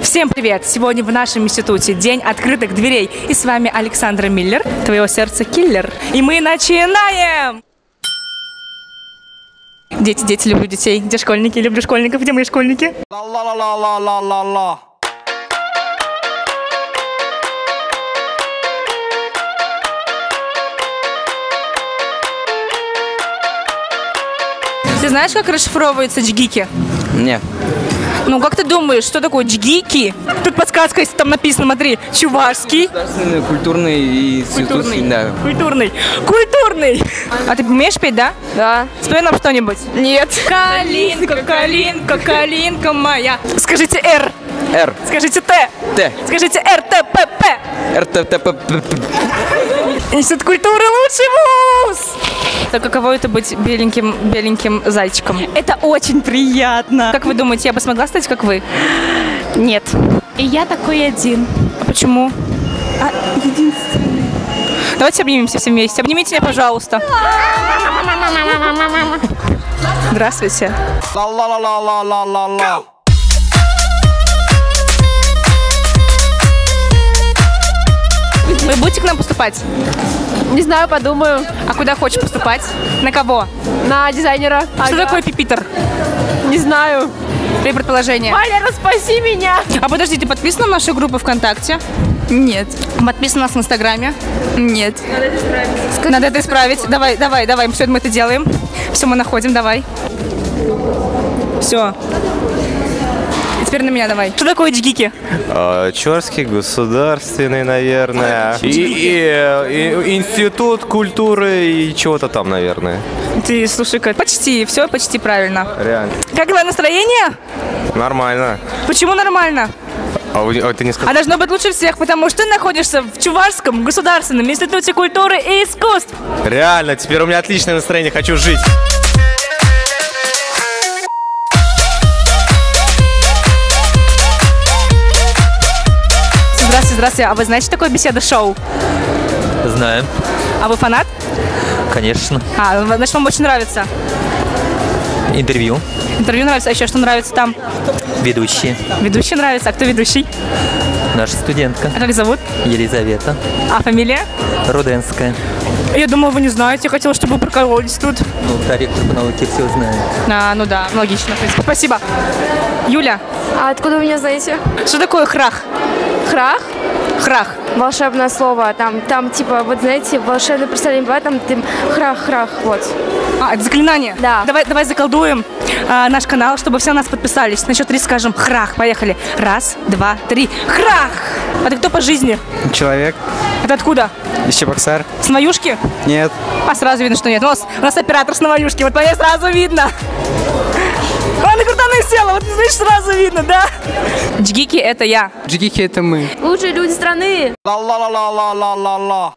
Всем привет! Сегодня в нашем институте день открытых дверей. И с вами Александра Миллер, твоего сердца киллер. И мы начинаем! Дети, люблю детей. Где школьники? Люблю школьников. Где мои школьники? Ты знаешь, как расшифровываются джигики? Нет. Ну, как ты думаешь, что такое джигики? Тут подсказка, если там написано, смотри, чувашский. Государственный, культурный и институтский, да. Культурный. А ты умеешь петь, да? Да. Спой нам что-нибудь. Нет. Калинка моя. Скажите «Р». Р. Скажите «Т». Т. Скажите «РТПП». РТП. Институт культуры лучший вуз! Так каково это быть беленьким зайчиком? Это очень приятно. Как вы думаете, я бы смогла стать как вы? Нет. И я такой один. А почему? Единственный. Давайте обнимемся все вместе. Обнимите меня, пожалуйста. Здравствуйте. Вы будете к нам поступать? Не знаю, подумаю. А куда хочешь поступать? На кого? На дизайнера. Что такое пипитер? Не знаю. Твои предположения. Валера, спаси меня! А подожди, ты подписана на нашу группу ВКонтакте? Нет. Подписана нас в Инстаграме? Нет. Надо это исправить. Давай. Все, мы это делаем. Все, мы находим, давай. Все. И теперь на меня давай. Что такое джигики? Чёрский государственный, наверное. И институт культуры и чего-то там, наверное. Ты, слушай-ка, все почти правильно. Реально. Как твое настроение? Нормально. Почему нормально? Ты не сказал? А должно быть лучше всех, потому что ты находишься в Чувашском государственном институте культуры и искусств. Реально, теперь у меня отличное настроение, хочу жить. Здравствуйте. А вы знаете, что такое беседа-шоу? Знаем. А вы фанат? Конечно. Значит, вам очень нравится. Интервью. Интервью нравится, а еще что нравится там? Ведущие. Ведущий нравится. А кто ведущий? Наша студентка. А как зовут? Елизавета. А фамилия? Руденская. Я думала, вы не знаете. Я хотела, чтобы вы прокололись тут. Ну, ректор по науке все знает. Ну да, логично, в принципе. Спасибо. Юля. А откуда вы меня знаете? Что такое храх? Храх? Храх. Волшебное слово. Там типа, вот знаете, волшебное представление бывает, там храх, вот. Это заклинание? Да. Давай заколдуем наш канал, чтобы все на нас подписались. На счет 3 скажем храх. Поехали. 1, 2, 3. Храх! А ты кто по жизни? Человек. Это откуда? Из Чебоксар. С Новоюшки? Нет. Сразу видно, что нет. У нас оператор с Новоюшки. Вот по ней сразу видно. На крутаны села, вот знаешь, сразу видно, да? Джигики — это я. Джигики — это мы. Лучшие люди страны. Ла-ла-ла-ла-ла-ла-ла.